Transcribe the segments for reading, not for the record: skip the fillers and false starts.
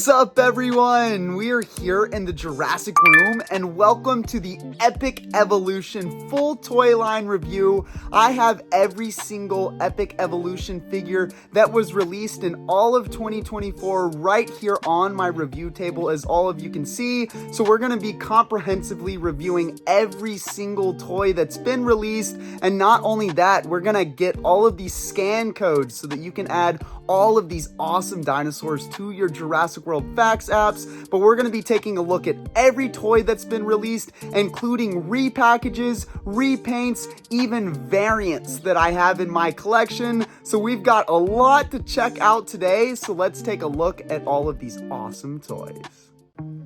What's up, everyone? We are here in the Jurassic room, and welcome to the Epic Evolution full toy line review. I have every single Epic Evolution figure that was released in all of 2024 right here on my review table, as all of you can see. So we're going to be comprehensively reviewing every single toy that's been released, and not only that, we're going to get all of these scan codes so that you can add all of these awesome dinosaurs to your Jurassic World Facts apps. But we're going to be taking a look at every toy that's been released, including repackages, repaints, even variants that I have in my collection. So we've got a lot to check out today, so let's take a look at all of these awesome toys.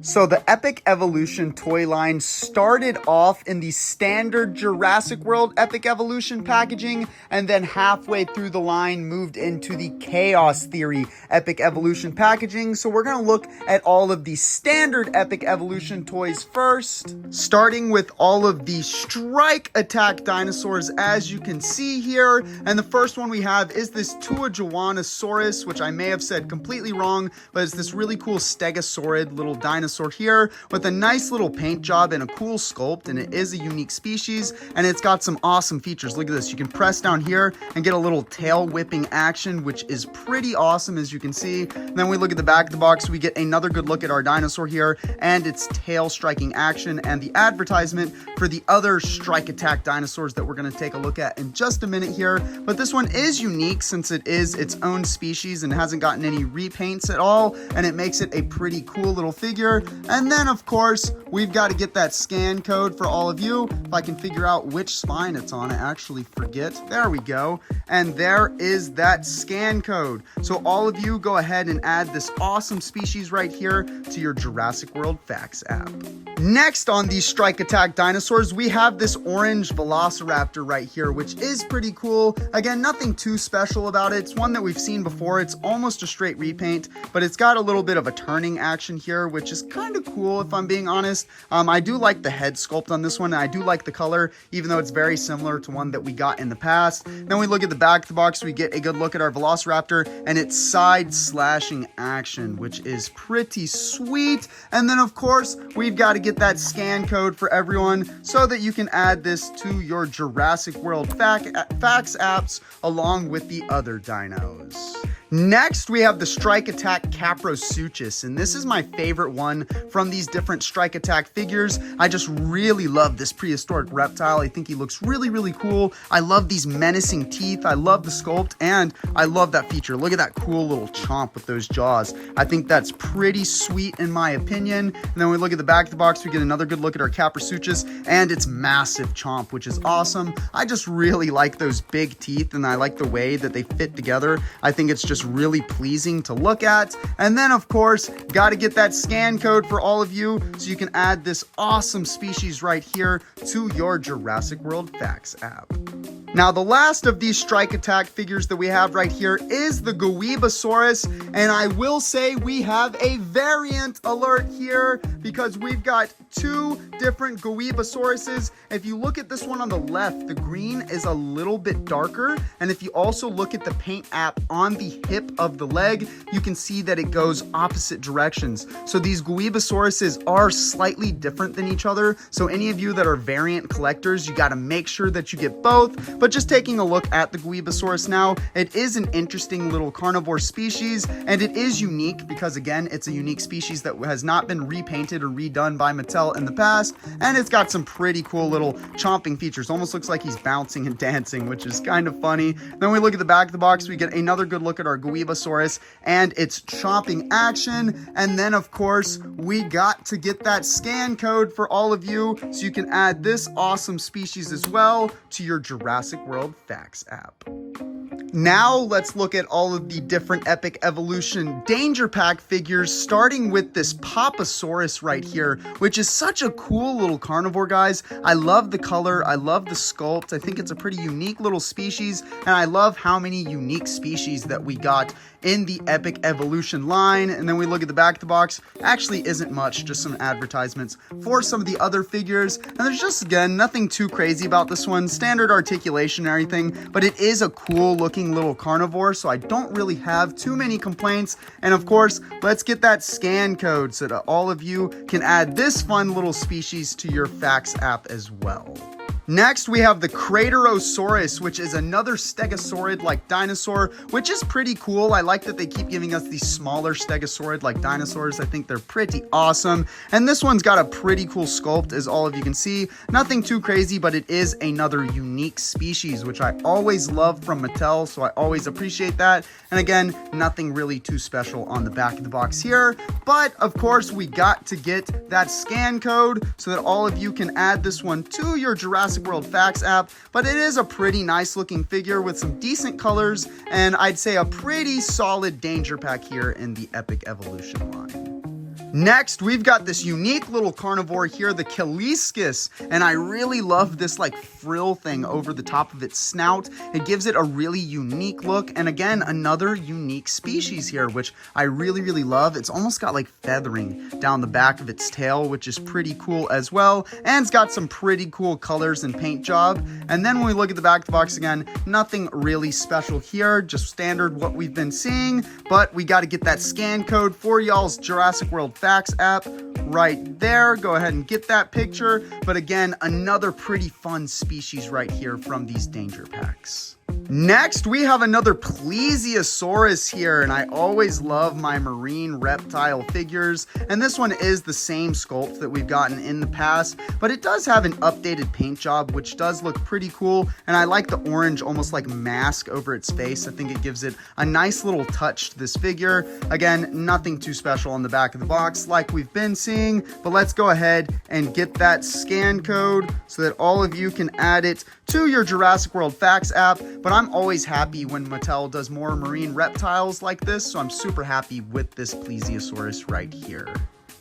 So the Epic Evolution toy line started off in the standard Jurassic World Epic Evolution packaging, and then halfway through the line moved into the Chaos Theory Epic Evolution packaging. So we're going to look at all of the standard Epic Evolution toys first, starting with all of the Strike Attack dinosaurs, as you can see here. And the first one we have is this Tuajuanasaurus, which I may have said completely wrong, but it's this really cool stegosaurid little dinosaur here with a nice little paint job and a cool sculpt, and it is a unique species, and it's got some awesome features. Look at this. You can press down here and get a little tail whipping action, which is pretty awesome, as you can see. And then we look at the back of the box, we get another good look at our dinosaur here and its tail striking action, and the advertisement for the other Strike Attack dinosaurs that we're going to take a look at in just a minute here. But this one is unique since it is its own species and hasn't gotten any repaints at all, and it makes it a pretty cool little figure. And then, of course, we've got to get that scan code for all of you. If I can figure out which spine it's on, I actually forget. There we go. And there is that scan code. So all of you go ahead and add this awesome species right here to your Jurassic World Facts app. Next on these Strike Attack dinosaurs, we have this orange Velociraptor right here, which is pretty cool. Again, nothing too special about it. It's one that we've seen before. It's almost a straight repaint, but it's got a little bit of a turning action here, which is kind of cool if I'm being honest. I do like the head sculpt on this one, and I do like the color, even though it's very similar to one that we got in the past. Then we look at the back of the box, we get a good look at our Velociraptor and its side slashing action, which is pretty sweet. And then, of course, we've got to get that scan code for everyone so that you can add this to your Jurassic World Facts apps along with the other dinos. Next, we have the Strike Attack Caprosuchus, and this is my favorite one from these different Strike Attack figures. I just really love this prehistoric reptile. I think he looks really, really cool. I love these menacing teeth. I love the sculpt, and I love that feature. Look at that cool little chomp with those jaws. I think that's pretty sweet in my opinion. And then we look at the back of the box, we get another good look at our Caprosuchus and its massive chomp, which is awesome. I just really like those big teeth, and I like the way that they fit together. I think it's just really pleasing to look at. And then, of course, got to get that scan code for all of you so you can add this awesome species right here to your Jurassic World Facts app. Now, the last of these Strike Attack figures that we have right here is the Goebasaurus, and I will say we have a variant alert here because we've got two different Goebasauruses. If you look at this one on the left, the green is a little bit darker, and if you also look at the paint app on the hip of the leg, you can see that it goes opposite directions. So these Goebasauruses are slightly different than each other, so any of you that are variant collectors, you got to make sure that you get both. But just taking a look at the Goebasaurus now, it is an interesting little carnivore species, and it is unique because, again, it's a unique species that has not been repainted or redone by Mattel in the past, and it's got some pretty cool little chomping features. Almost looks like he's bouncing and dancing, which is kind of funny. Then we look at the back of the box, we get another good look at our Goebasaurus and its chomping action, and then, of course, we got to get that scan code for all of you so you can add this awesome species as well to your Jurassic World Facts app. Now let's look at all of the different Epic Evolution Danger Pack figures, starting with this Papasaurus right here, which is such a cool little carnivore, guys. I love the color, I love the sculpt, I think it's a pretty unique little species, and I love how many unique species that we got in the Epic Evolution line. And then we look at the back of the box, actually isn't much, just some advertisements for some of the other figures, and there's just, again, nothing too crazy about this one, standard articulation and everything, but it is a cool looking looking little carnivore, so I don't really have too many complaints. And of course, let's get that scan code so that all of you can add this fun little species to your facts app as well. Next, we have the Craterosaurus, which is another stegosaurid-like dinosaur, which is pretty cool. I like that they keep giving us these smaller stegosaurid-like dinosaurs. I think they're pretty awesome. And this one's got a pretty cool sculpt, as all of you can see. Nothing too crazy, but it is another unique species, which I always love from Mattel, so I always appreciate that. And again, nothing really too special on the back of the box here. But, of course, we got to get that scan code so that all of you can add this one to your Jurassic World Facts app, but it is a pretty nice looking figure with some decent colors, and I'd say a pretty solid danger pack here in the Epic Evolution line. Next, we've got this unique little carnivore here, the Kaliscus, and I really love this like frill thing over the top of its snout. It gives it a really unique look, and again, another unique species here, which I really love. It's almost got like feathering down the back of its tail, which is pretty cool as well, and it's got some pretty cool colors and paint job. And then when we look at the back of the box again, nothing really special here, just standard what we've been seeing, but we got to get that scan code for y'all's Jurassic World Facts app right there. Go ahead and get that picture. But again, another pretty fun species right here from these danger packs. Next, we have another Plesiosaurus here, and I always love my marine reptile figures, and this one is the same sculpt that we've gotten in the past, but it does have an updated paint job, which does look pretty cool, and I like the orange almost like mask over its face. I think it gives it a nice little touch to this figure. Again, nothing too special on the back of the box like we've been seeing, but let's go ahead and get that scan code so that all of you can add it to your Jurassic World Facts app. But I'm always happy when Mattel does more marine reptiles like this, so I'm super happy with this Plesiosaurus right here.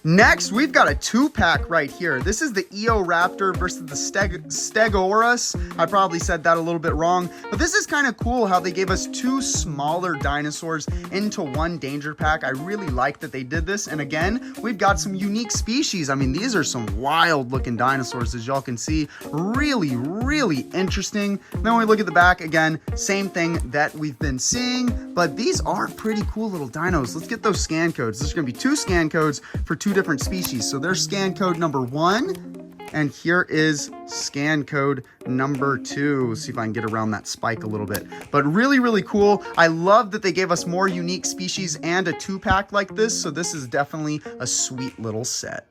Next, we've got a 2-pack right here. This is the Eoraptor versus the Stegosaurus. I probably said that a little bit wrong, but this is kind of cool how they gave us 2 smaller dinosaurs into one danger pack. I really like that they did this, and again, we've got some unique species. I mean, these are some wild looking dinosaurs, as y'all can see. Really interesting. Then when we look at the back, again, same thing that we've been seeing, but these are pretty cool little dinos. Let's get those scan codes. There's gonna be 2 scan codes for 2 different species. So there's scan code number 1, and here is scan code number 2. Let's see if I can get around that spike a little bit. But really cool. I love that they gave us more unique species and a 2-pack like this. So this is definitely a sweet little set.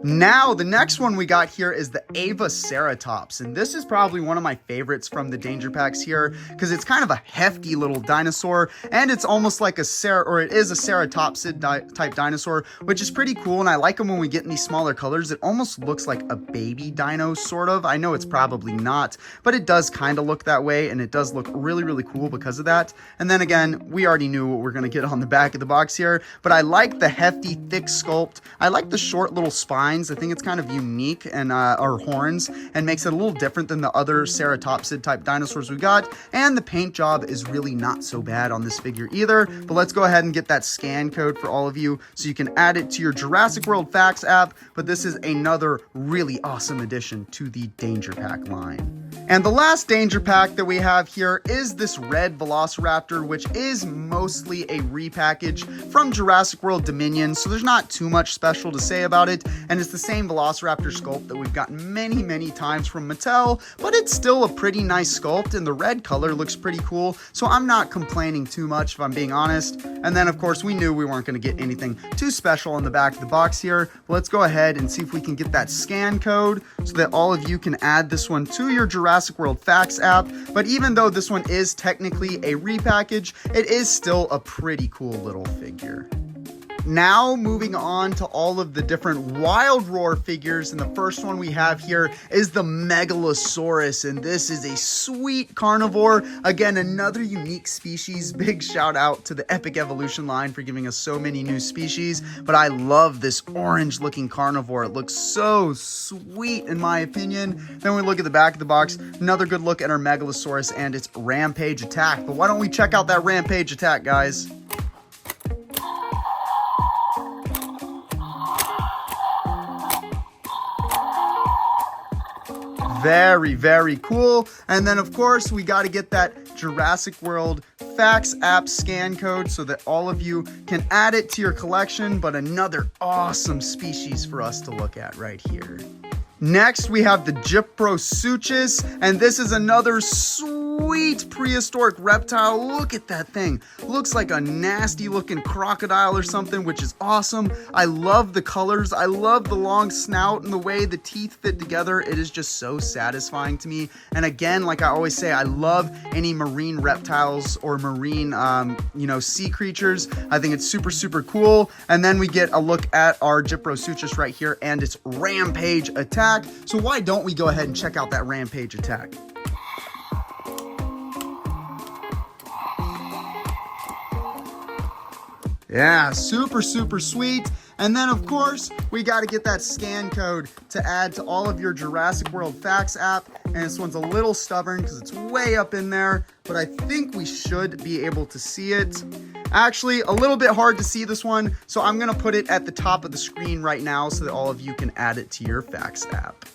Now, the next one we got here is the Avaceratops, and this is probably one of my favorites from the danger packs here because it's kind of a hefty little dinosaur, and it's almost like it is a ceratopsid type dinosaur, which is pretty cool, and I like them when we get in these smaller colors. It almost looks like a baby dino, sort of. I know it's probably not, but it does kind of look that way, and it does look really cool because of that. And then again, we already knew what we're going to get on the back of the box here, but I like the hefty, thick sculpt. I like the short little spines. I think it's kind of unique, and or horns, and makes it a little different than the other ceratopsid type dinosaurs we got. And the paint job is really not so bad on this figure either. But let's go ahead and get that scan code for all of you so you can add it to your Jurassic World Facts app. But this is another really awesome addition to the danger pack line. And the last danger pack that we have here is this red Velociraptor, which is mostly a repackage from Jurassic World Dominion, so there's not too much special to say about it, and it's the same Velociraptor sculpt that we've gotten many times from Mattel, but it's still a pretty nice sculpt, and the red color looks pretty cool, so I'm not complaining too much if I'm being honest. And then of course we knew we weren't going to get anything too special on the back of the box here, but let's go ahead and see if we can get that scan code so that all of you can add this one to your Jurassic World Facts app. But even though this one is technically a repackage, it is still a pretty cool little figure. Now, moving on to all of the different Wild Roar figures, and the first one we have here is the Megalosaurus, and this is a sweet carnivore. Again, another unique species. Big shout out to the Epic Evolution line for giving us so many new species, but I love this orange looking carnivore. It looks so sweet in my opinion. Then we look at the back of the box, another good look at our Megalosaurus and its rampage attack. But why don't we check out that rampage attack, guys? Very cool. And then of course we got to get that Jurassic World Facts app scan code so that all of you can add it to your collection, but another awesome species for us to look at right here. Next, we have the Gyprosuchus, and this is another sweet prehistoric reptile. Look at that thing. Looks like a nasty looking crocodile or something, which is awesome. I love the colors. I love the long snout and the way the teeth fit together. It is just so satisfying to me. And again, like I always say, I love any marine reptiles or marine, sea creatures. I think it's super, super cool. And then we get a look at our Gyprosuchus right here and its rampage attack. So why don't we go ahead and check out that rampage attack? Yeah, super, super sweet. And then, of course, we got to get that scan code to add to all of your Jurassic World Facts app. And this one's a little stubborn because it's way up in there, but I think we should be able to see it. Actually, a little bit hard to see this one, so I'm going to put it at the top of the screen right now so that all of you can add it to your Facts app.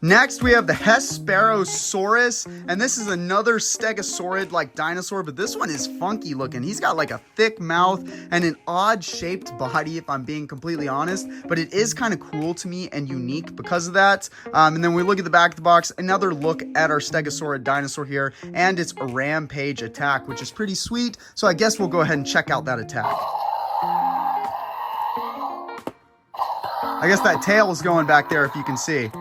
Next, we have the Hesperosaurus, and this is another stegosaurid-like dinosaur, but this one is funky looking. He's got like a thick mouth and an odd-shaped body, if I'm being completely honest, but it is kind of cool to me and unique because of that. And then we look at the back of the box, another look at our stegosaurid dinosaur here, and its rampage attack, which is pretty sweet, so I guess we'll go ahead and check out that attack. I guess that tail is going back there if you can see,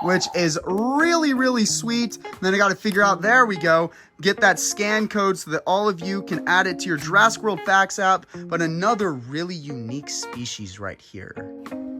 which is really, really sweet. And then I got to figure out, there we go, get that scan code so that all of you can add it to your Jurassic World Facts app, but another really unique species right here.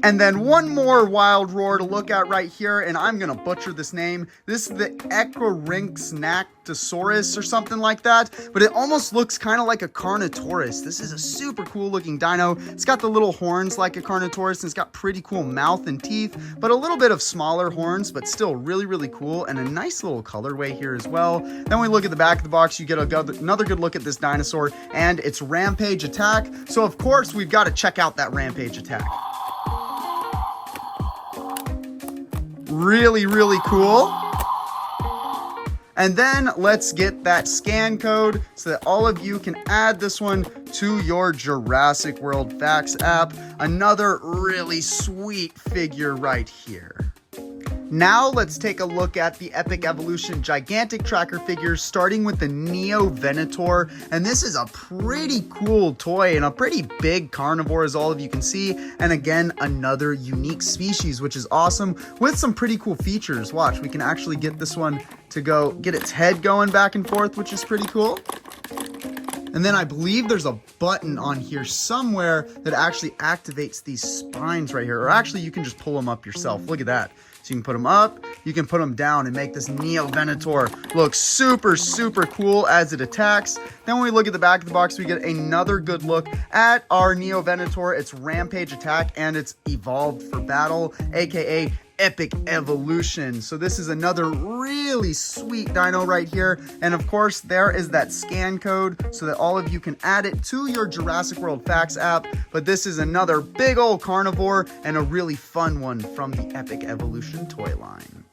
And then one more wild roar to look at right here, and I'm going to butcher this name. This is the Echorynxnactosaurus or something like that, but it almost looks kind of like a Carnotaurus. This is a super cool looking dino. It's got the little horns like a Carnotaurus, and it's got pretty cool mouth and teeth, but a little bit of smaller horns, but still really, really cool, and a nice little colorway here as well. Then we look at the back of the box, you get another good look at this dinosaur and its rampage attack. So of course, we've got to check out that rampage attack. Really, really cool. And then let's get that scan code so that all of you can add this one to your Jurassic World Facts app. Another really sweet figure right here. Now let's take a look at the Epic Evolution gigantic tracker figures, starting with the Neo Venator. And this is a pretty cool toy and a pretty big carnivore, as all of you can see. And again, another unique species, which is awesome, with some pretty cool features. Watch, we can actually get this one to go get its head going back and forth, which is pretty cool. And then I believe there's a button on here somewhere that actually activates these spines right here. Or actually, you can just pull them up yourself. Look at that. So you can put them up, you can put them down, and make this Neo Venator look super, super cool as it attacks. Then when we look at the back of the box, we get another good look at our Neo Venator, its rampage attack, and its evolved for battle, aka Epic Evolution. So this is another really sweet dino right here. And of course, there is that scan code so that all of you can add it to your Jurassic World Facts app. But this is another big old carnivore and a really fun one from the Epic Evolution toy line.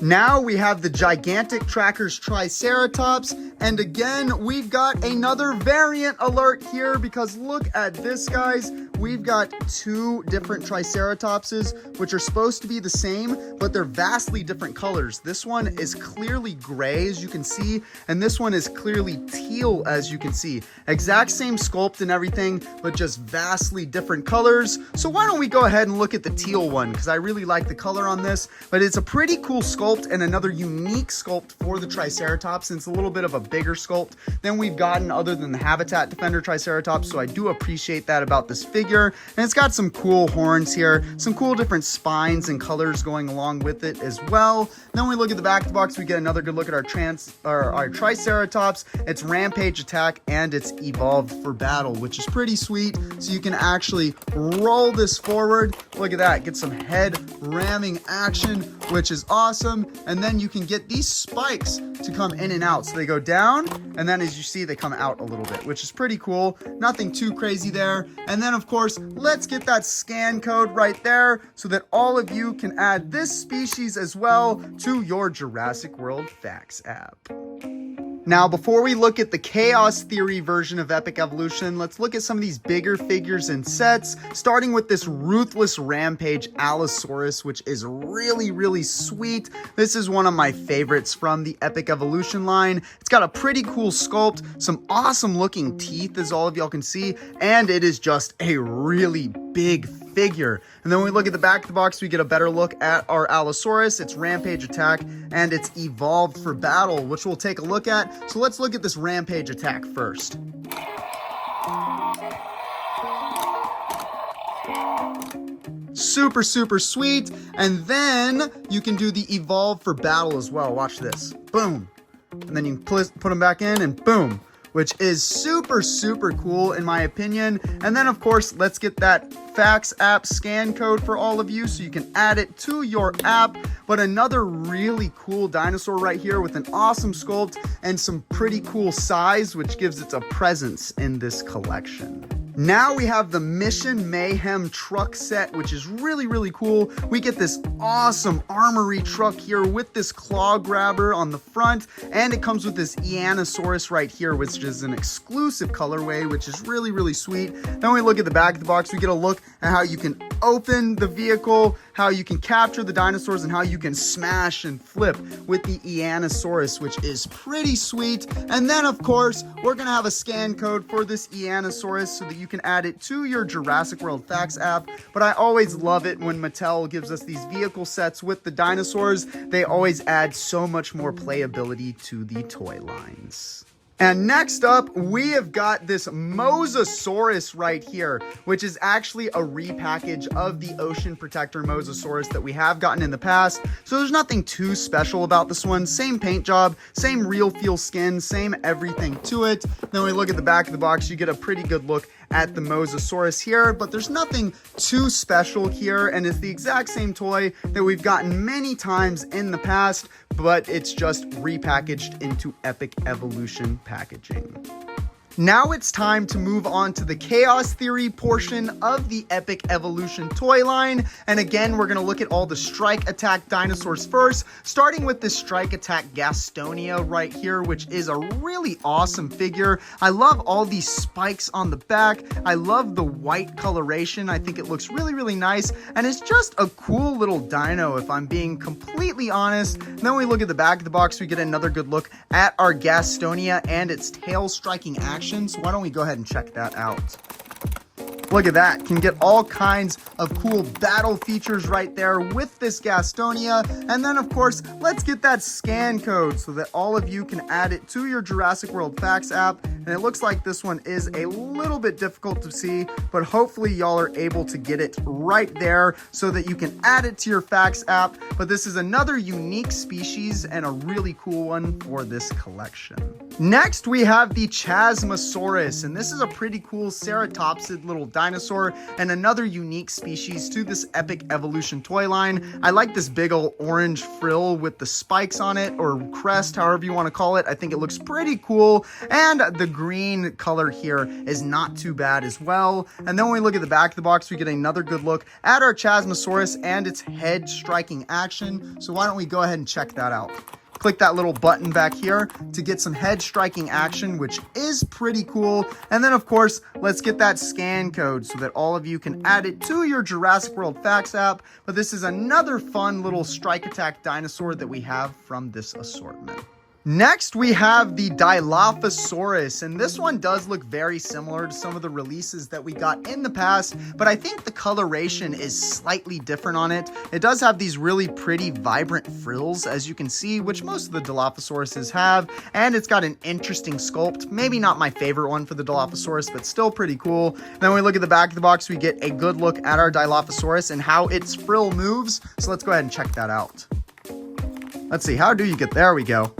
Now we have the gigantic trackers Triceratops, and again we've got another variant alert here, because look at this, guys. We've got two different Triceratopses which are supposed to be the same, but they're vastly different colors. This one is clearly gray, as you can see, and this one is clearly teal, as you can see. Exact same sculpt and everything, but just vastly different colors. So why don't we go ahead and look at the teal one, because I really like the color on this, but it's a pretty cool sculpt and another unique sculpt for the Triceratops, and it's a little bit of a bigger sculpt than we've gotten other than the Habitat Defender Triceratops, so I do appreciate that about this figure. And it's got some cool horns here, some cool different spines and colors going along with it as well. Then when we look at the back of the box, we get another good look at our Triceratops, its rampage attack, and its evolved for battle, which is pretty sweet. So you can actually roll this forward. Look at that, get some head ramming action, which is awesome. And then you can get these spikes to come in and out. So they go down, and then as you see, they come out a little bit, which is pretty cool. Nothing too crazy there. And then of course, let's get that scan code right there so that all of you can add this species as well to your Jurassic World Facts app. Now, before we look at the Chaos Theory version of Epic Evolution, let's look at some of these bigger figures and sets, starting with this Ruthless Rampage Allosaurus, which is really, really sweet. This is one of my favorites from the Epic Evolution line. It's got a pretty cool sculpt, some awesome looking teeth, as all of y'all can see, and it is just a really big figure. And then when we look at the back of the box, we get a better look at our Allosaurus, its Rampage attack, and its evolved for battle, which we'll take a look at. So let's look at this Rampage attack first. Super, super sweet. And then you can do the evolve for battle as well. Watch this. Boom. And then you can put them back in and boom, which is super, super cool in my opinion. And then of course, let's get that Fax app scan code for all of you so you can add it to your app. But another really cool dinosaur right here with an awesome sculpt and some pretty cool size, which gives it a presence in this collection. Now we have the Mission Mayhem truck set, which is really, really cool. We get this awesome armory truck here with this claw grabber on the front, and it comes with this Eanosaurus right here, which is an exclusive colorway, which is really, really sweet. Then we look at the back of the box, we get a look at how you can open the vehicle, how you can capture the dinosaurs, and how you can smash and flip with the Eanosaurus, which is pretty sweet. And then of course, we're gonna have a scan code for this Eanosaurus so that you can add it to your Jurassic World Facts app. But I always love it when Mattel gives us these vehicle sets with the dinosaurs. They always add so much more playability to the toy lines. And next up, we have got this Mosasaurus right here, which is actually a repackage of the Ocean Protector Mosasaurus that we have gotten in the past. So there's nothing too special about this one. Same paint job, same real feel skin, same everything to it. Then we look at the back of the box, you get a pretty good look at the Mosasaurus here, but there's nothing too special here, and it's the exact same toy that we've gotten many times in the past, but it's just repackaged into Epic Evolution packaging. Now it's time to move on to the Chaos Theory portion of the Epic Evolution toy line. And again, we're going to look at all the Strike Attack dinosaurs first, starting with this Strike Attack Gastonia right here, which is a really awesome figure. I love all these spikes on the back. I love the white coloration. I think it looks really, really nice. And it's just a cool little dino, if I'm being completely honest. And then we look at the back of the box, we get another good look at our Gastonia and its tail striking action. So why don't we go ahead and check that out. Look at that, can get all kinds of cool battle features right there with this Gastonia. And then of course, let's get that scan code so that all of you can add it to your Jurassic World Facts app. And it looks like this one is a little bit difficult to see, but hopefully y'all are able to get it right there so that you can add it to your Facts app. But this is another unique species and a really cool one for this collection. Next, we have the Chasmosaurus, and this is a pretty cool ceratopsid little dinosaur and another unique species to this Epic Evolution toy line. I like this big old orange frill with the spikes on it, or crest, however you want to call it. I think it looks pretty cool, and the green color here is not too bad as well. And then when we look at the back of the box, we get another good look at our Chasmosaurus and its head striking action. So why don't we go ahead and check that out. Click that little button back here to get some head striking action, which is pretty cool. And then of course, let's get that scan code so that all of you can add it to your Jurassic World Facts app. But this is another fun little Strike Attack dinosaur that we have from this assortment. Next, we have the Dilophosaurus, and this one does look very similar to some of the releases that we got in the past, but I think the coloration is slightly different on it. It does have these really pretty vibrant frills, as you can see, which most of the Dilophosauruses have, and it's got an interesting sculpt. Maybe not my favorite one for the Dilophosaurus, but still pretty cool. Then when we look at the back of the box, we get a good look at our Dilophosaurus and how its frill moves, so let's go ahead and check that out. Let's see, how do you get, there we go.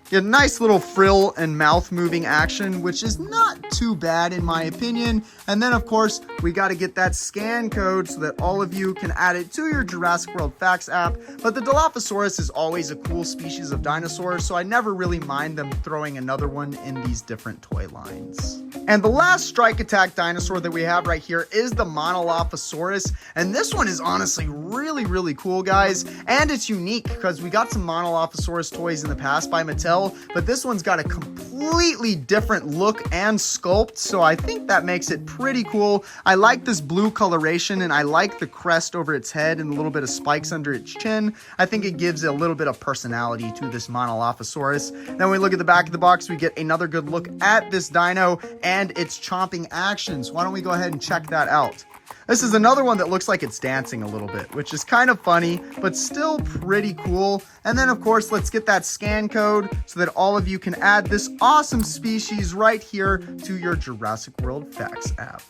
Get a nice little frill and mouth moving action, which is not too bad in my opinion. And then of course, we got to get that scan code so that all of you can add it to your Jurassic World Facts app. But the Dilophosaurus is always a cool species of dinosaur, so I never really mind them throwing another one in these different toy lines. And the last strike attack dinosaur that we have right here is the Monolophosaurus, and this one is honestly really cool, guys, and it's unique because we got some Monolophosaurus toys in the past by Mattel, but this one's got a completely different look and sculpt, so I think that makes it pretty cool. I like this blue coloration, and I like the crest over its head and a little bit of spikes under its chin. I think it gives a little bit of personality to this Monolophosaurus. Then when we look at the back of the box, we get another good look at this dino and its chomping actions. Why don't we go ahead and check that out? This is another one that looks like it's dancing a little bit, which is kind of funny, but still pretty cool. And then, of course, let's get that scan code so that all of you can add this awesome species right here to your Jurassic World Facts app.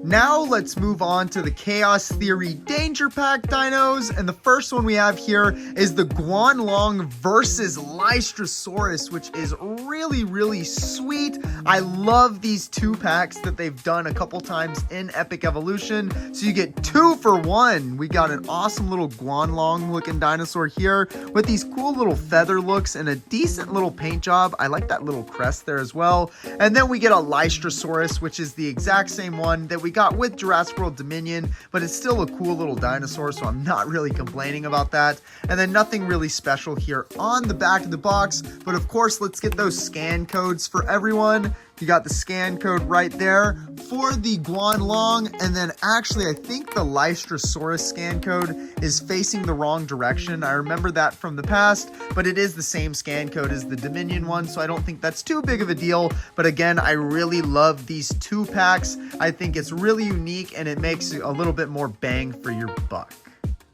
Now let's move on to the Chaos Theory Danger Pack dinos, and the first one we have here is the Guanlong versus Lystrosaurus, which is really sweet. I love these 2 packs that they've done a couple times in Epic Evolution, so you get 2 for 1. We got an awesome little Guanlong looking dinosaur here with these cool little feather looks and a decent little paint job. I like that little crest there as well. And then we get a Lystrosaurus, which is the exact same one that we got with Jurassic World Dominion, but it's still a cool little dinosaur, so I'm not really complaining about that. And then nothing really special here on the back of the box, but of course, let's get those scan codes for everyone. You got the scan code right there for the Guanlong, and then actually I think the Lystrosaurus scan code is facing the wrong direction. I remember that from the past, but it is the same scan code as the Dominion one, so I don't think that's too big of a deal. But again, I really love these 2 packs. I think it's really unique and it makes a little bit more bang for your buck.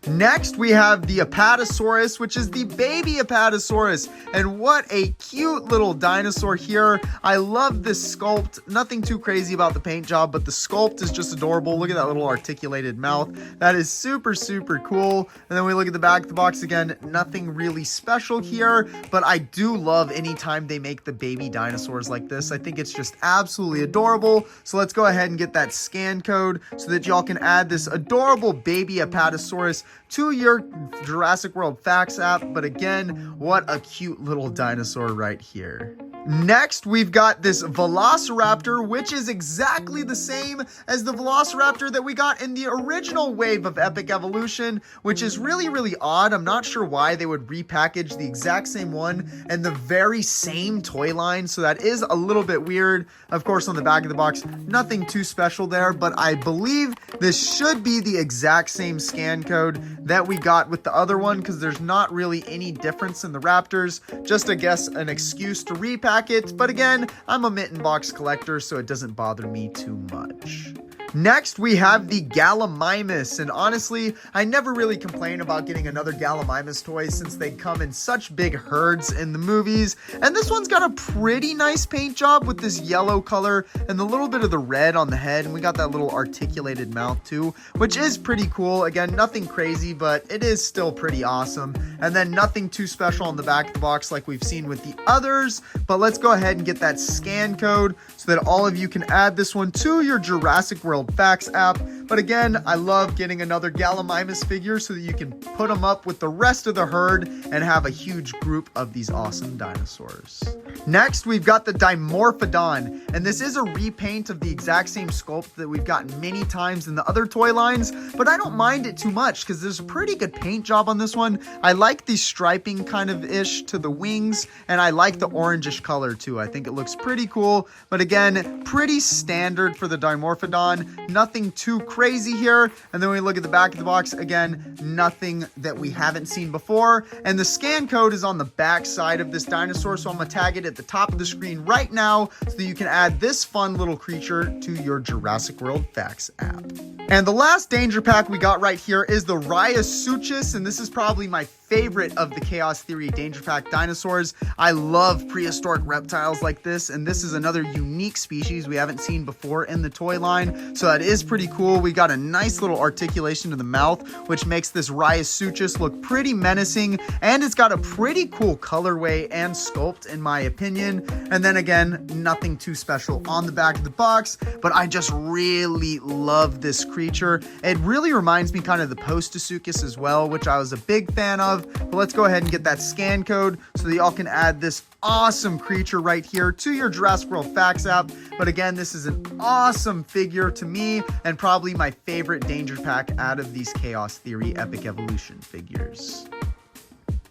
Next, we have the Apatosaurus, which is the baby Apatosaurus, and what a cute little dinosaur here. I love this sculpt. Nothing too crazy about the paint job, but the sculpt is just adorable. Look at that little articulated mouth. That is super cool. And then we look at the back of the box again. Nothing really special here, but I do love anytime they make the baby dinosaurs like this. I think it's just absolutely adorable. So let's go ahead and get that scan code so that y'all can add this adorable baby Apatosaurus to your Jurassic World Facts app. But again, what a cute little dinosaur right here. Next, we've got this Velociraptor, which is exactly the same as the Velociraptor that we got in the original wave of Epic Evolution, which is really odd. I'm not sure why they would repackage the exact same one and the very same toy line, so that is a little bit weird. Of course, on the back of the box, nothing too special there, but I believe this should be the exact same scan code that we got with the other one, because there's not really any difference in the Raptors. Just, I guess, an excuse to repack it, but again, I'm a mitten box collector, so it doesn't bother me too much. Next, we have the Gallimimus, and honestly, I never really complain about getting another Gallimimus toy since they come in such big herds in the movies, and this one's got a pretty nice paint job with this yellow color and a little bit of the red on the head, and we got that little articulated mouth too, which is pretty cool. Again, nothing crazy, but it is still pretty awesome. And then nothing too special on the back of the box like we've seen with the others, but let's go ahead and get that scan code so that all of you can add this one to your Jurassic World Facts app. But again, I love getting another Gallimimus figure so that you can put them up with the rest of the herd and have a huge group of these awesome dinosaurs. Next, we've got the Dimorphodon, and this is a repaint of the exact same sculpt that we've gotten many times in the other toy lines, but I don't mind it too much because there's a pretty good paint job on this one. I like the striping kind of ish to the wings, and I like the orangish color too. I think it looks pretty cool, but again, pretty standard for the Dimorphodon. Nothing too crazy here. And then we look at the back of the box, again, nothing that we haven't seen before. And the scan code is on the back side of this dinosaur, so I'm gonna tag it at the top of the screen right now so that you can add this fun little creature to your Jurassic World Facts app. And the last danger pack we got right here is the Rheasuchus, and this is probably my favorite of the Chaos Theory Danger Pack dinosaurs. I love prehistoric reptiles like this, and this is another unique species we haven't seen before in the toy line, so that is pretty cool. We we got a nice little articulation to the mouth, which makes this Rheasuchus look pretty menacing, and it's got a pretty cool colorway and sculpt in my opinion. And then again, nothing too special on the back of the box, but I just really love this creature. It really reminds me kind of the Postosuchus as well, which I was a big fan of. But let's go ahead and get that scan code so that y'all can add this awesome creature right here to your Jurassic World Facts app. But again, this is an awesome figure to me and probably my favorite danger pack out of these Chaos Theory Epic Evolution figures.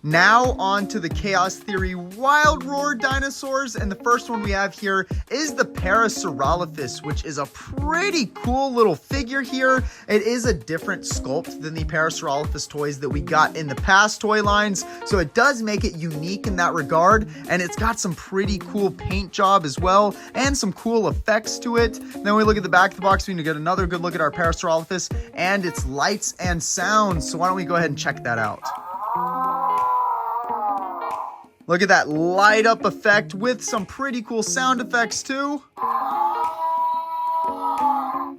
Now on to the Chaos Theory Wrld dinosaurs, and the first one we have here is the Parasaurolophus, which is a pretty cool little figure here. It is a different sculpt than the Parasaurolophus toys that we got in the past toy lines, so it does make it unique in that regard, and it's got some pretty cool paint job as well, and some cool effects to it. Then we look at the back of the box, we need to get another good look at our Parasaurolophus and its lights and sounds, so why don't we go ahead and check that out. Look at that light up effect with some pretty cool sound effects too.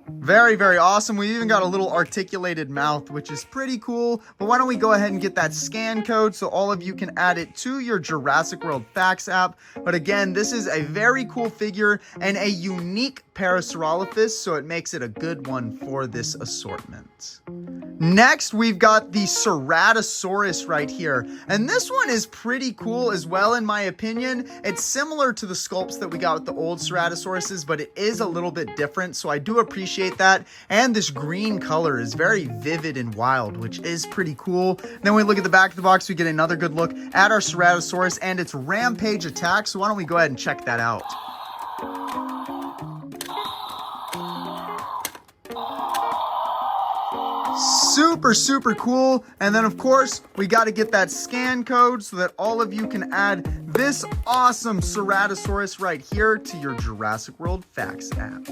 Very, very awesome. We even got a little articulated mouth, which is pretty cool. But why don't we go ahead and get that scan code so all of you can add it to your Jurassic World Facts app. But again, this is a very cool figure and a unique Parasaurolophus, so it makes it a good one for this assortment. Next, we've got the Ceratosaurus right here. And this one is pretty cool as well, in my opinion. It's similar to the sculpts that we got with the old Ceratosauruses, but it is a little bit different, so I do appreciate that. And this green color is very vivid and wild, which is pretty cool. Then we look at the back of the box, we get another good look at our Ceratosaurus and its rampage attack, so why don't we go ahead and check that out. Super, super cool. And then of course, we got to get that scan code so that all of you can add this awesome Ceratosaurus right here to your Jurassic World Facts app.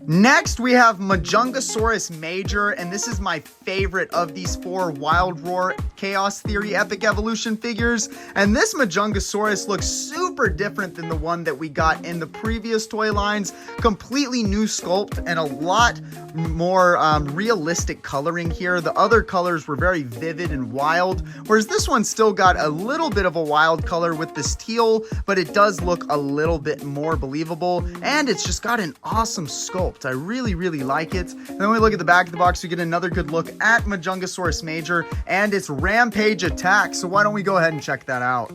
Next, we have Majungasaurus Major, and this is my favorite of these four Wrld Chaos Theory Epic Evolution figures. And this Majungasaurus looks super different than the one that we got in the previous toy lines. Completely new sculpt and a lot more realistic coloring here. The other colors were very vivid and wild, whereas this one still got a little bit of a wild color with this teal, but it does look a little bit more believable, and it's just got an awesome sculpt. I really, really like it. And then we look at the back of the box, we get another good look at Majungasaurus Major and its rampage attack. So why don't we go ahead and check that out.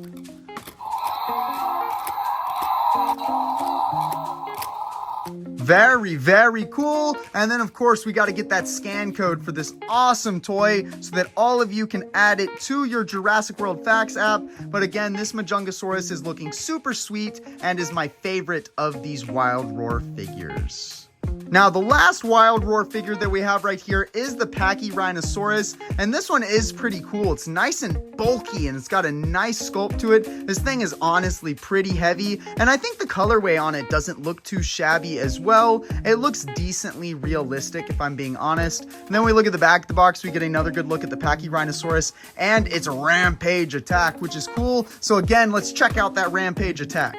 Very, very cool. And then of course, we got to get that scan code for this awesome toy so that all of you can add it to your Jurassic World Facts app. But again, this Majungasaurus is looking super sweet and is my favorite of these Wrld figures. Now, the last Wrld figure that we have right here is the Pachyrhinosaurus, and this one is pretty cool. It's nice and bulky, and it's got a nice sculpt to it. This thing is honestly pretty heavy, and I think the colorway on it doesn't look too shabby as well. It looks decently realistic, if I'm being honest. And then we look at the back of the box, we get another good look at the Pachyrhinosaurus and its rampage attack, which is cool. So again, let's check out that rampage attack.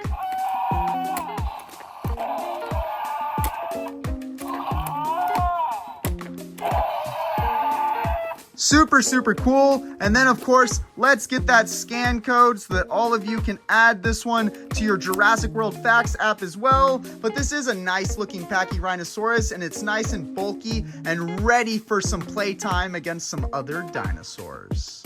Super, super cool. And then of course, let's get that scan code so that all of you can add this one to your Jurassic World Facts app as well. But this is a nice looking Pachyrhinosaurus, and it's nice and bulky and ready for some playtime against some other dinosaurs.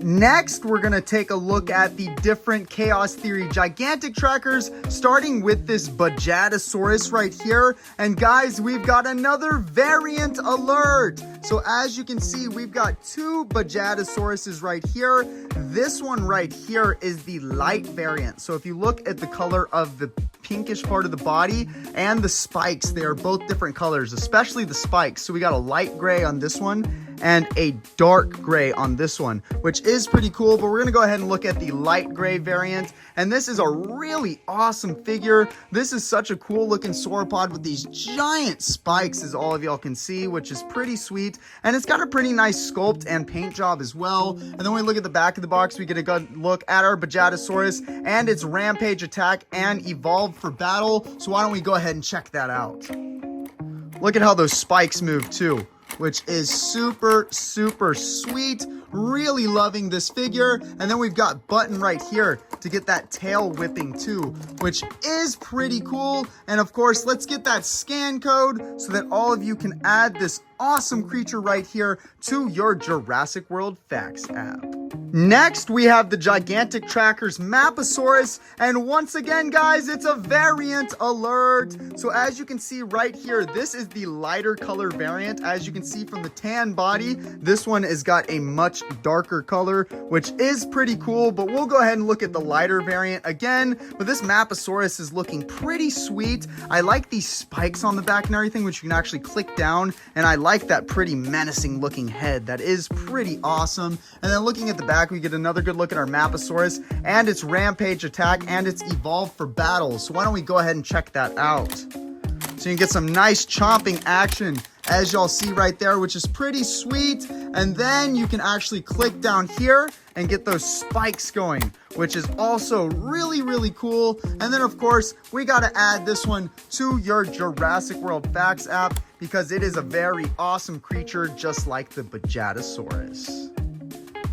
Next, we're going to take a look at the different Chaos Theory gigantic trackers, starting with this Bajatosaurus right here. And guys, we've got another variant alert. So as you can see, we've got two Bajatosauruses right here. This one right here is the light variant. So if you look at the color of the pinkish part of the body and the spikes, they are both different colors, especially the spikes. So we got a light gray on this one and a dark gray on this one, which is pretty cool. But we're gonna go ahead and look at the light gray variant. And this is a really awesome figure. This is such a cool looking sauropod with these giant spikes, as all of y'all can see, which is pretty sweet. And it's got a pretty nice sculpt and paint job as well. And then we look at the back of the box, we get a good look at our Bajatosaurus and its rampage attack and evolve for battle. So why don't we go ahead and check that out. Look at how those spikes move too, which is super, super sweet. Really loving this figure. And then we've got Button right here to get that tail whipping too, which is pretty cool. And of course, let's get that scan code so that all of you can add this awesome creature right here to your Jurassic World Facts app. Next, we have the Gigantic Trackers Maposaurus, and once again, guys, it's a variant alert. So as you can see right here, this is the lighter color variant. As you can see from the tan body, this one has got a much darker color, which is pretty cool, but we'll go ahead and look at the lighter variant again. But this Maposaurus is looking pretty sweet. I like these spikes on the back and everything, which you can actually click down, and I like that pretty menacing looking head. That is pretty awesome. And then looking at the back, we get another good look at our Maposaurus and its rampage attack and its evolved for battle. So why don't we go ahead and check that out. So you can get some nice chomping action, as y'all see right there, which is pretty sweet. And then you can actually click down here and get those spikes going, which is also really, really cool. And then of course, we got to add this one to your Jurassic World Facts app because it is a very awesome creature, just like the Bajatosaurus.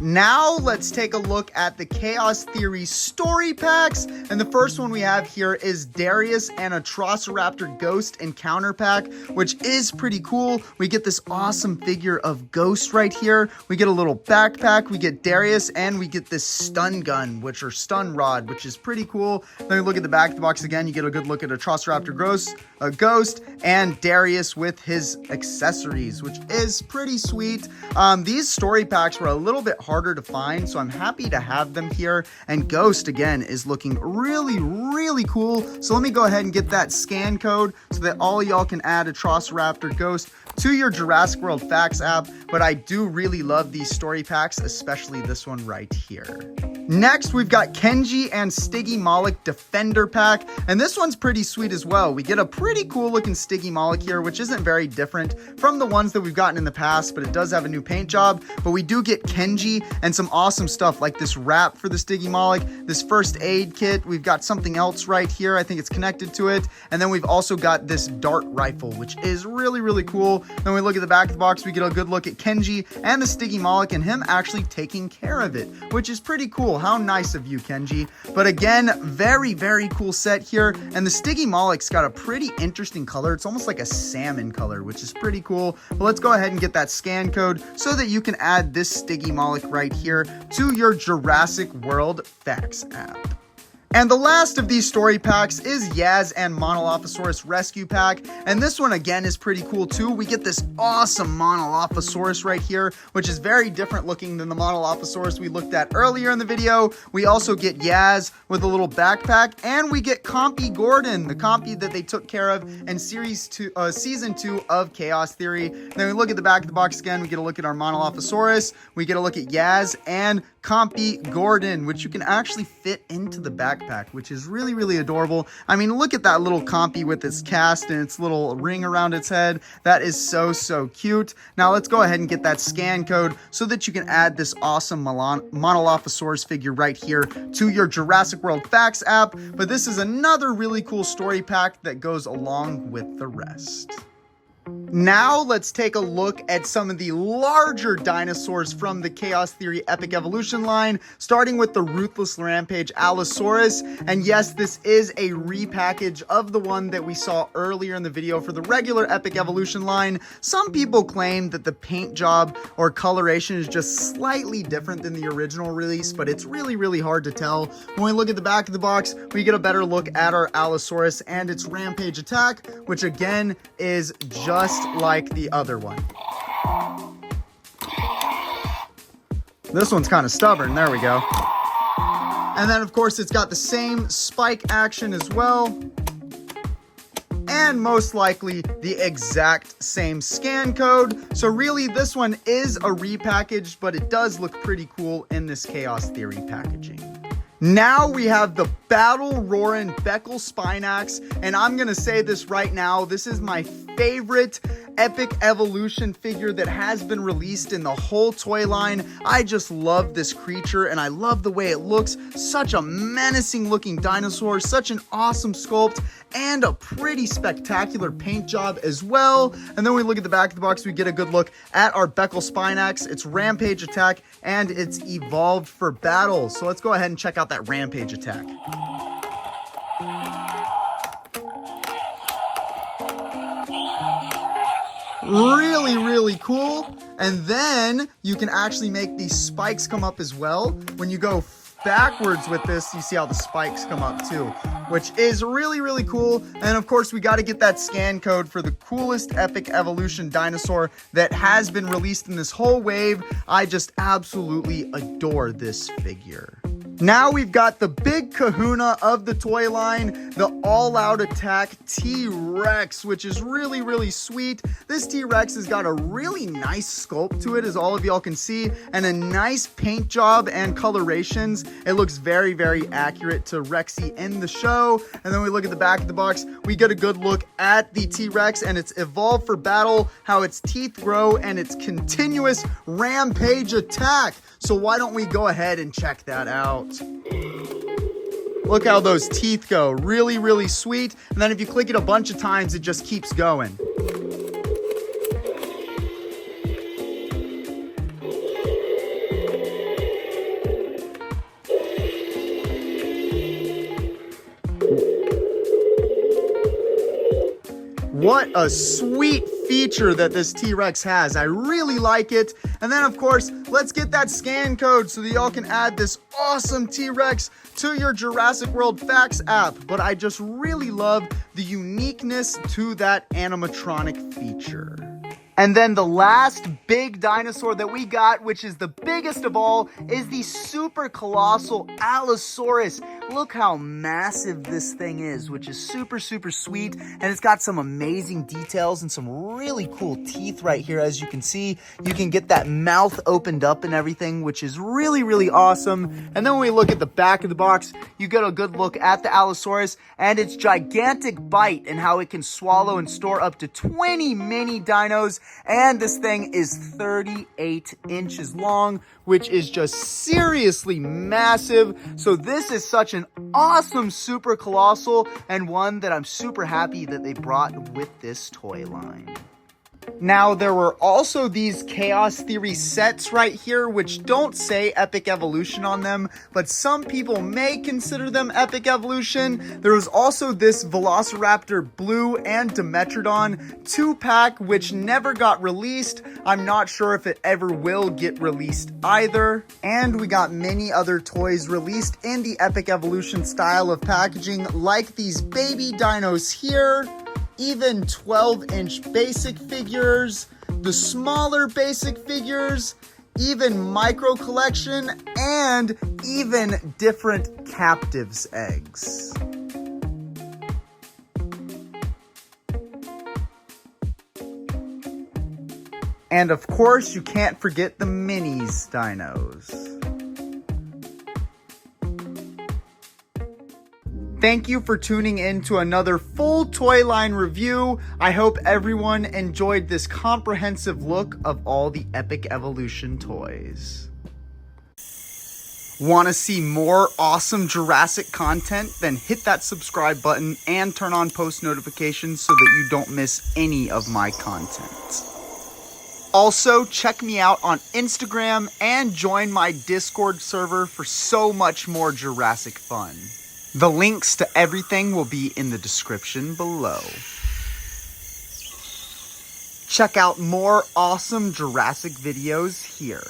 Now let's take a look at the Chaos Theory story packs. And the first one we have here is Darius and Atrociraptor Ghost Encounter Pack, which is pretty cool. We get this awesome figure of Ghost right here. We get a little backpack, we get Darius, and we get this stun gun, or stun rod, which is pretty cool. Then we look at the back of the box again, you get a good look at Atrociraptor Ghost and Darius with his accessories, which is pretty sweet. These story packs were a little bit harder to find, so I'm happy to have them here. And Ghost again is looking really, really cool. So let me go ahead and get that scan code so that all y'all can add Atrociraptor Ghost to your Jurassic World Facts app. But I do really love these story packs, especially this one right here. Next, we've got Kenji and Stygimoloch Defender Pack, and this one's pretty sweet as well. We get a pretty cool looking Stygimoloch here, which isn't very different from the ones that we've gotten in the past, but it does have a new paint job. But we do get Kenji and some awesome stuff like this wrap for the Stygimoloch, this first aid kit. We've got something else right here. I think it's connected to it. And then we've also got this dart rifle, which is really, really cool. Then we look at the back of the box, we get a good look at Kenji and the Stygimoloch and him actually taking care of it, which is pretty cool. How nice of you, Kenji. But again, very, very cool set here. And the Stygimoloch's got a pretty interesting color. It's almost like a salmon color, which is pretty cool. But let's go ahead and get that scan code so that you can add this Stygimoloch right here to your Jurassic World Facts app. And the last of these story packs is Yaz and Monolophosaurus Rescue Pack. And this one again is pretty cool too. We get this awesome Monolophosaurus right here, which is very different looking than the Monolophosaurus we looked at earlier in the video. We also get Yaz with a little backpack, and we get Compy Gordon, the Compy that they took care of in season 2 of Chaos Theory. Then we look at the back of the box again, we get a look at our Monolophosaurus, we get a look at Yaz and Compy Gordon, which you can actually fit into the backpack, which is really, really adorable. I mean, look at that little Compy with its cast and its little ring around its head. That is so, so cute. Now let's go ahead and get that scan code so that you can add this awesome Monolophosaurus figure right here to your Jurassic World Facts app. But this is another really cool story pack that goes along with the rest. Now let's take a look at some of the larger dinosaurs from the Chaos Theory Epic Evolution line, starting with the Ruthless Rampage Allosaurus. And yes, this is a repackage of the one that we saw earlier in the video for the regular Epic Evolution line. Some people claim that the paint job or coloration is just slightly different than the original release, but it's really, really hard to tell. When we look at the back of the box, we get a better look at our Allosaurus and its Rampage attack, which again is just like the other one. This one's kind of stubborn. There we go. And then, of course, it's got the same spike action as well. And most likely the exact same scan code. So really, this one is a repackage, but it does look pretty cool in this Chaos Theory packaging. Now we have the Battle Roarin' Beckel Spinax, and I'm gonna say this right now, this is my favorite Epic Evolution figure that has been released in the whole toy line. I just love this creature and I love the way it looks. Such a menacing looking dinosaur, such an awesome sculpt, and a pretty spectacular paint job as well. And then when we look at the back of the box, we get a good look at our Beckel Spinax, its Rampage attack, and it's evolved for battle. So let's go ahead and check out that Rampage attack. Really cool. And then you can actually make these spikes come up as well. When you go backwards with this, you see how the spikes come up too, which is really cool. And of course, we got to get that scan code for the coolest Epic Evolution dinosaur that has been released in this whole wave. I just absolutely adore this figure. Now we've got the big kahuna of the toy line, the all-out attack T-Rex, which is really sweet. This T-Rex has got a really nice sculpt to it, as all of y'all can see, and a nice paint job and colorations. It looks very accurate to Rexy in the show. And then we look at the back of the box, we get a good look at the T-Rex and its evolved for battle, how its teeth grow, and its continuous rampage attack. So why don't we go ahead and check that out? Look how those teeth go. Really sweet. And then if you click it a bunch of times, it just keeps going. What a sweet feature that this T-Rex has. I really like it. And then of course, let's get that scan code so that y'all can add this awesome T-Rex to your Jurassic World Facts app. But I just really love the uniqueness to that animatronic feature. And then the last big dinosaur that we got, which is the biggest of all, is the super colossal Allosaurus. Look how massive this thing is, which is super sweet. And it's got some amazing details and some really cool teeth right here. As you can see, you can get that mouth opened up and everything, which is really awesome. And then when we look at the back of the box, you get a good look at the Allosaurus and its gigantic bite and how it can swallow and store up to 20 mini dinos. And this thing is 38 inches long, which is just seriously massive. So this is such an awesome super colossal, and one that I'm super happy that they brought with this toy line. Now, there were also these Chaos Theory sets right here, which don't say Epic Evolution on them, but some people may consider them Epic Evolution. There was also this Velociraptor Blue and Dimetrodon 2-pack, which never got released. I'm not sure if it ever will get released either. And we got many other toys released in the Epic Evolution style of packaging, like these baby dinos here, even 12-inch basic figures, the smaller basic figures, even micro collection, and even different captives eggs. And of course, you can't forget the minis dinos. Thank you for tuning in to another full toy line review. I hope everyone enjoyed this comprehensive look of all the Epic Evolution toys. Want to see more awesome Jurassic content? Then hit that subscribe button and turn on post notifications so that you don't miss any of my content. Also, check me out on Instagram and join my Discord server for so much more Jurassic fun. The links to everything will be in the description below. Check out more awesome Jurassic videos here.